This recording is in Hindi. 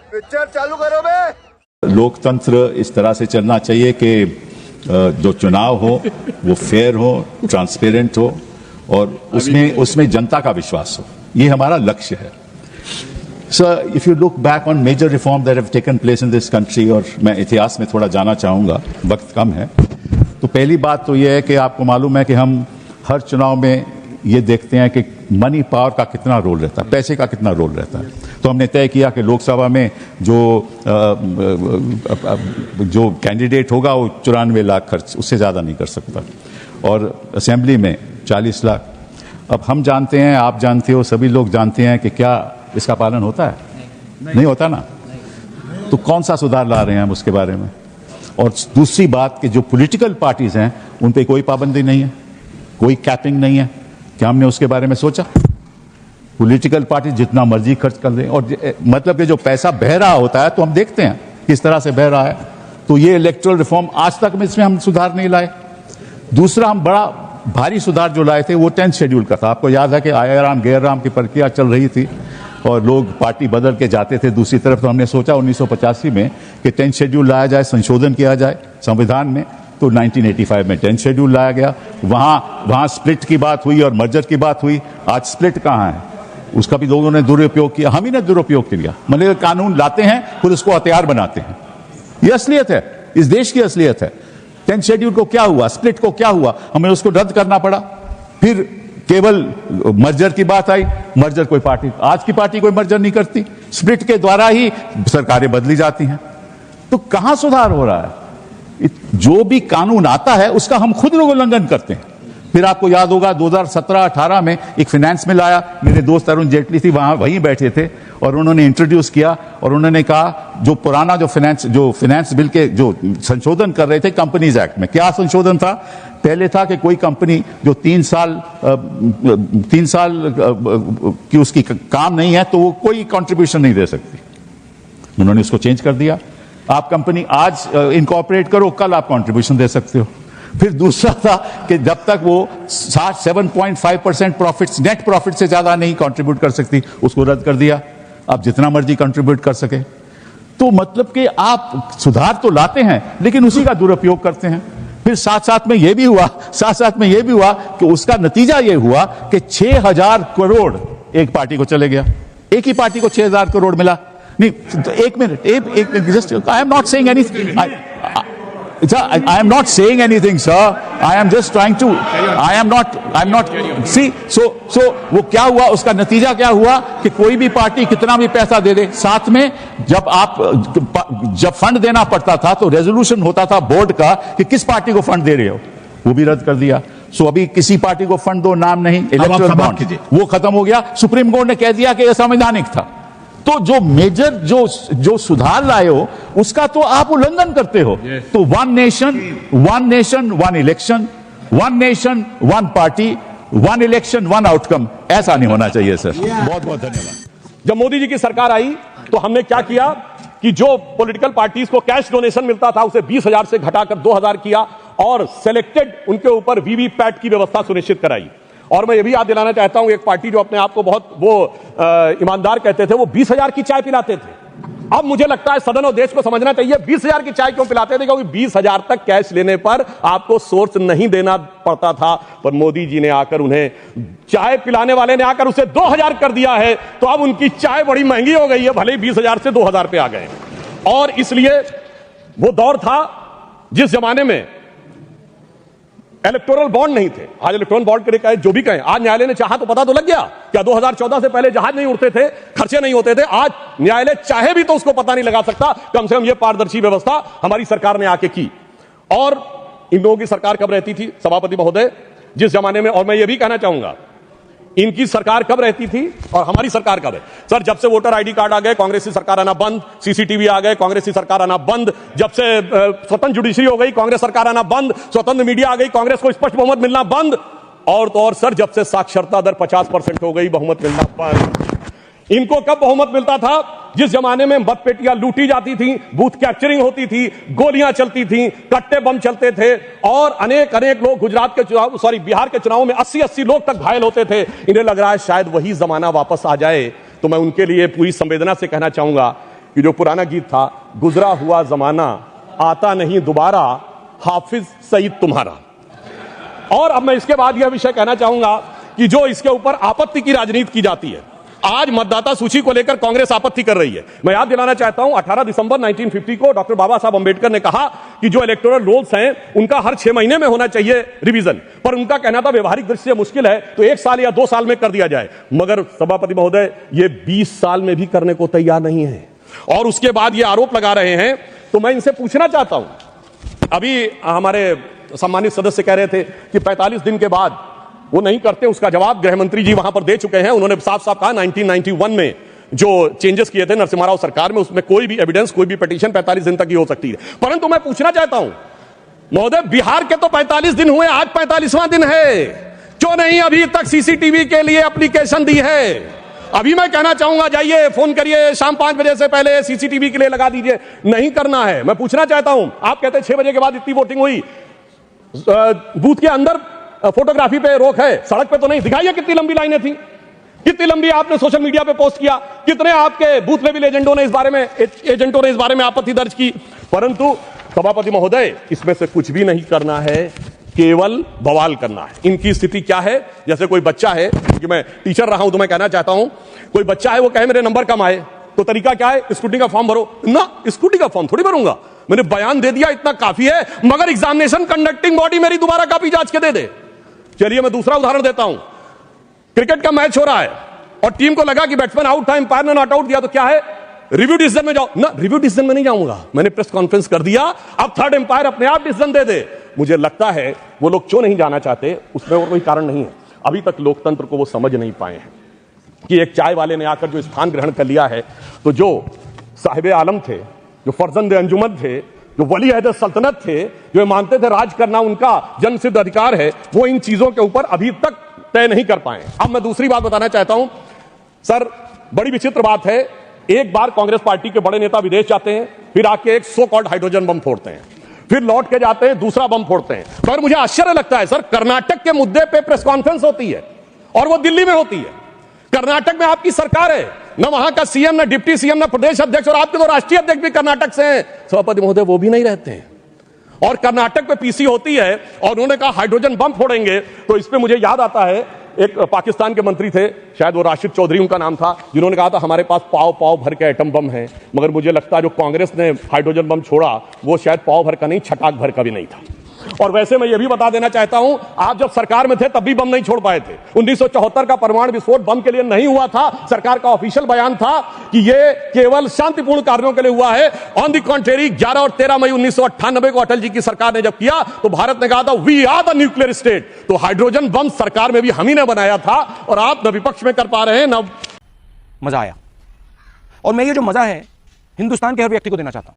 पिक्चर चालू करो बे। लोकतंत्र इस तरह से चलना चाहिए कि जो चुनाव हो वो फेयर हो, ट्रांसपेरेंट हो और उसमें जनता का विश्वास हो। ये हमारा लक्ष्य है। Sir, if you look back on major reform that have taken place in this country, और मैं इतिहास में थोड़ा जाना चाहूंगा, वक्त कम है, तो पहली बात तो ये है कि आपको मालूम है कि हम हर चुनाव में ये देखते हैं कि मनी पावर का कितना रोल रहता है, पैसे का कितना रोल रहता है। तो हमने तय किया कि लोकसभा में जो कैंडिडेट होगा वो 94 लाख खर्च, उससे ज़्यादा नहीं कर सकता, और असेंबली में 40 लाख। अब हम जानते हैं, आप जानते हो, सभी लोग जानते हैं कि क्या इसका पालन होता है? नहीं होता ना। तो कौन सा सुधार ला रहे हैं हम उसके बारे में? और दूसरी बात कि जो पॉलिटिकल पार्टीज हैं उन पे कोई पाबंदी नहीं है, कोई कैपिंग नहीं है। क्या हमने उसके बारे में सोचा? पॉलिटिकल पार्टी जितना मर्जी खर्च कर दें, और मतलब कि जो पैसा बह रहा होता है तो हम देखते हैं किस तरह से बह रहा है। तो ये इलेक्टोरल रिफॉर्म आज तक में इसमें हम सुधार नहीं लाए। दूसरा, हम बड़ा भारी सुधार जो लाए थे वो 10th शेड्यूल का था। आपको याद है कि आया राम गैर राम की प्रक्रिया चल रही थी और लोग पार्टी बदल के जाते थे दूसरी तरफ। तो हमने सोचा 1985 में कि 10th शेड्यूल लाया जाए, संशोधन किया जाए संविधान में। तो 1985 में 10th शेड्यूल लाया गया। वहां स्प्लिट की बात हुई और मर्जर की बात हुई। आज स्प्लिट कहां है? उसका भी लोगों ने दुरुपयोग किया, हम ही ने दुरुपयोग किया। मतलब कानून लाते हैं फिर उसको हथियार बनाते हैं। ये असलियत है, इस देश की असलियत है। 10th शेड्यूल को क्या हुआ, स्प्लिट को क्या हुआ, हमें उसको रद्द करना पड़ा। फिर केवल मर्जर की बात आई। मर्जर कोई पार्टी, आज की पार्टी कोई मर्जर नहीं करती। स्प्लिट के द्वारा ही सरकारें बदली जाती हैं। तो कहां सुधार हो रहा है? जो भी कानून आता है उसका हम खुद लोग उल्लंघन करते हैं। फिर आपको याद होगा 2017-18 में एक फाइनेंस बिल आया, मेरे दोस्त अरुण जेटली थी वहीं बैठे थे, और उन्होंने इंट्रोड्यूस किया और उन्होंने कहा जो पुराना जो फाइनेंस बिल के जो संशोधन कर रहे थे कंपनीज एक्ट में, क्या संशोधन था? पहले था कि कोई कंपनी जो 3 साल की उसकी काम नहीं है तो वो कोई कंट्रीब्यूशन नहीं दे सकती। उन्होंने उसको चेंज कर दिया। आप कंपनी आज इनकॉर्पोरेट करो, कल आप कंट्रीब्यूशन दे सकते हो। फिर दूसरा था कि जब तक वो 7.5% प्रॉफिट्स, नेट प्रॉफिट से ज्यादा नहीं कंट्रीब्यूट कर सकती, उसको रद्द कर दिया। आप जितना मर्जी कंट्रीब्यूट कर सके। तो मतलब कि आप सुधार तो लाते हैं लेकिन उसी का दुरुपयोग करते हैं। फिर साथ साथ में यह भी हुआ कि उसका नतीजा यह हुआ कि 6,000 करोड़ एक पार्टी को चले गया। एक ही पार्टी को 6,000 करोड़ मिला। नहीं, तो एक minute, just I am not saying anything. I am not saying anything, sir. I am just trying to. I am not. See, so वो क्या हुआ? उसका नतीजा क्या हुआ कि कोई भी पार्टी कितना भी पैसा दे दे, साथ में जब फंड देना पड़ता था तो रेजोल्यूशन होता था बोर्ड का कि किस पार्टी को फंड दे रहे हो, वो भी रद्द कर दिया। सो अभी किसी पार्टी को फंड दो, नाम नहीं, इलेक्टोरल बॉन्ड, वो खत्म हो गया। सुप्रीम कोर्ट ने कह दिया कि यह संवैधानिक था। तो जो मेजर जो सुधार लाए हो उसका तो आप उल्लंघन करते हो। तो one nation one election, one nation one party, one election one outcome, ऐसा नहीं होना चाहिए सर। बहुत बहुत धन्यवाद। जब मोदी जी की सरकार आई तो हमने क्या किया कि जो पॉलिटिकल पार्टीज को कैश डोनेशन मिलता था उसे 20,000 से घटाकर 2,000 किया और सिलेक्टेड उनके ऊपर वीवीपैट की व्यवस्था सुनिश्चित कराई। और मैं ये भी याद दिलाना चाहता हूं, एक पार्टी जो अपने आप को बहुत ईमानदार कहते थे, वो 20,000 की चाय पिलाते थे। अब मुझे लगता है सदन और देश को समझना चाहिए 20,000 की चाय क्यों पिलाते थे, क्योंकि 20,000 तक कैश लेने पर आपको सोर्स नहीं देना पड़ता था। पर मोदी जी ने आकर, उन्हें चाय पिलाने वाले ने आकर उसे 2,000 कर दिया है। तो अब उनकी चाय बड़ी महंगी हो गई है, भले ही 20,000 से 2,000 पे आ गए। और इसलिए वो दौर था जिस जमाने में इलेक्टोरल बॉन्ड नहीं थे। आज इलेक्टोरल बॉन्ड के लिए कहे जो भी कहें, आज न्यायालय ने चाहा तो पता तो लग गया। क्या 2014 से पहले जहाज नहीं उड़ते थे, खर्चे नहीं होते थे? आज न्यायालय चाहे भी तो उसको पता नहीं लगा सकता। कम से कम यह पारदर्शी व्यवस्था हमारी सरकार ने आके की। और इन लोगों की सरकार कब रहती थी सभापति महोदय, जिस जमाने में, और मैं ये भी कहना चाहूंगा, इनकी सरकार कब रहती थी और हमारी सरकार कब है? सर, जब से वोटर आईडी कार्ड आ गए कांग्रेस की सरकार आना बंद, सीसीटीवी आ गए कांग्रेस की सरकार आना बंद, जब से स्वतंत्र जुडिशरी हो गई कांग्रेस सरकार आना बंद, स्वतंत्र मीडिया आ गई कांग्रेस को स्पष्ट बहुमत मिलना बंद, और तो और सर जब से साक्षरता दर 50% हो गई बहुमत मिलना बंद। इनको कब बहुमत मिलता था? जिस जमाने में मतपेटियां लूटी जाती थी, बूथ कैप्चरिंग होती थी, गोलियां चलती थी, कट्टे बम चलते थे और अनेक लोग बिहार के चुनाव में 80 लोग तक घायल होते थे। इन्हें लग रहा है शायद वही जमाना वापस आ जाए। तो मैं उनके लिए पूरी संवेदना से कहना चाहूंगा कि जो पुराना गीत था, गुजरा हुआ जमाना आता नहीं दोबारा, हाफिज सईद तुम्हारा। और अब मैं इसके बाद यह विषय कहना चाहूंगा कि जो इसके ऊपर आपत्ति की राजनीति की जाती है, आज मतदाता सूची को लेकर कांग्रेस आपत्ति कर रही है। मैं याद दिलाना चाहता हूं 18 दिसंबर 1950 को डॉक्टर बाबा साहब अंबेडकर ने कहा कि जो इलेक्टोरल रोल्स हैं उनका हर 6 महीने में होना चाहिए रिवीजन, पर उनका कहना था व्यवहारिक दृष्टि से मुश्किल है तो 1 साल या 2 साल में कर दिया जाए। मगर सभापति महोदय ये 20 साल में भी करने को तैयार नहीं है और उसके बाद ये आरोप लगा रहे हैं। तो मैं इनसे पूछना चाहता हूं, अभी हमारे सम्मानित सदस्य कह रहे थे कि 45 दिन के बाद वो नहीं करते, उसका जवाब गृह मंत्री जी वहां पर दे चुके हैं। उन्होंने साफ साफ कहा 1991 में जो चेंजेस किए थे नरसिम्हा राव सरकार में, उसमें कोई भी एविडेंस, कोई भी पिटीशन 45 दिन तक ही हो सकती है। परंतु मैं पूछना चाहता हूं महोदय, बिहार के तो 45 दिन हुए, आज 45वां दिन है, क्यों नहीं अभी तक सीसीटीवी के लिए एप्लीकेशन दी है? अभी मैं कहना चाहूंगा जाइए फोन करिए, शाम 5 बजे से पहले सीसीटीवी के लिए लगा दीजिए। नहीं करना है। मैं पूछना चाहता हूं, आप कहते हैं 6 बजे के बाद इतनी वोटिंग हुई, बूथ के अंदर फोटोग्राफी पे रोक है, सड़क पे तो नहीं। दिखाइए कितनी लंबी लाइनें थी, कितनी लंबी आपने सोशल मीडिया पे पोस्ट किया, कितने आपके बूथ लेवल एजेंटों ने इस बारे में आपत्ति दर्ज की। परंतु सभापति महोदय, इसमें से कुछ भी नहीं करना है, केवल बवाल करना है। इनकी स्थिति क्या है? जैसे कोई बच्चा है, क्योंकि मैं टीचर रहा हूं तो मैं कहना चाहता हूं, कोई बच्चा है वो कहे मेरे नंबर कम आए, तो तरीका क्या है? स्कूटी का फॉर्म भरो ना। स्कूटी का फॉर्म थोड़ी भरूंगा, मैंने बयान दे दिया, इतना काफी है। मगर एग्जामिनेशन कंडक्टिंग बॉडी मेरी दोबारा कॉपी जांच के दे दे। चलिए मैं दूसरा उदाहरण देता हूं। क्रिकेट का मैच हो रहा है और टीम को लगा कि बैट्समैन आउट था, अंपायर ने नॉट आउट दिया, तो क्या है? रिव्यू डिसीजन में जाओ ना। रिव्यू डिसीजन में नहीं जाऊंगा, मैंने प्रेस कॉन्फ्रेंस कर दिया, अब थर्ड अंपायर अपने आप डिसीजन दे दे। मुझे लगता है वो लोग क्यों नहीं जाना चाहते, उसमें और कोई कारण नहीं है। अभी तक लोकतंत्र को वो समझ नहीं पाए हैं कि एक चाय वाले ने आकर जो स्थान ग्रहण कर लिया है, तो जो साहिब आलम थे, जो फर्जंद अंजुमन थे, जो वली अहद सल्तनत थे, जो मानते थे राज करना उनका जन्मसिद्ध अधिकार है, वो इन चीजों के ऊपर अभी तक तय नहीं कर पाए। अब मैं दूसरी बात बताना चाहता हूं सर, बड़ी विचित्र बात है, एक बार कांग्रेस पार्टी के बड़े नेता विदेश जाते हैं, फिर आके एक सो कॉल्ड हाइड्रोजन बम फोड़ते हैं, फिर लौट के जाते हैं दूसरा बम फोड़ते हैं। पर मुझे आश्चर्य लगता है सर, कर्नाटक के मुद्दे पे प्रेस कॉन्फ्रेंस होती है और वो दिल्ली में होती है। कर्नाटक में आपकी सरकार है, न वहां का सीएम, न डिप्टी सीएम, न प्रदेश अध्यक्ष, और आपके तो राष्ट्रीय अध्यक्ष भी कर्नाटक से हैं। सभापति महोदय वो भी नहीं रहते हैं और कर्नाटक पे पीसी होती है और उन्होंने कहा हाइड्रोजन बम फोड़ेंगे। तो इस पे मुझे याद आता है, एक पाकिस्तान के मंत्री थे, शायद वो राशिद चौधरी उनका नाम था, जिन्होंने कहा था हमारे पास पाव पाव भर के एटम बम है। मगर मुझे लगता है जो कांग्रेस ने हाइड्रोजन बम छोड़ा वो शायद पाव भर का नहीं, छटाक भर का भी नहीं था। और वैसे मैं ये भी बता देना चाहता हूं, आप जब सरकार में थे तब भी बम नहीं छोड़ पाए थे। 1974 का परमाणु विस्फोट बम के लिए नहीं हुआ था, सरकार का ऑफिशियल बयान था कि ये केवल शांतिपूर्ण कार्यों के लिए हुआ है। ऑन द कॉन्ट्रेरी 11 और 13 मई 1998 को अटल जी की सरकार ने जब किया तो भारत ने कहा था we are the nuclear state. तो हाइड्रोजन बम सरकार में भी हम ही ने बनाया था और आप न विपक्ष में कर पा रहे हैं न। मजा आया और मैं ये जो मजा है हिंदुस्तान के हर व्यक्ति को देना चाहता हूं।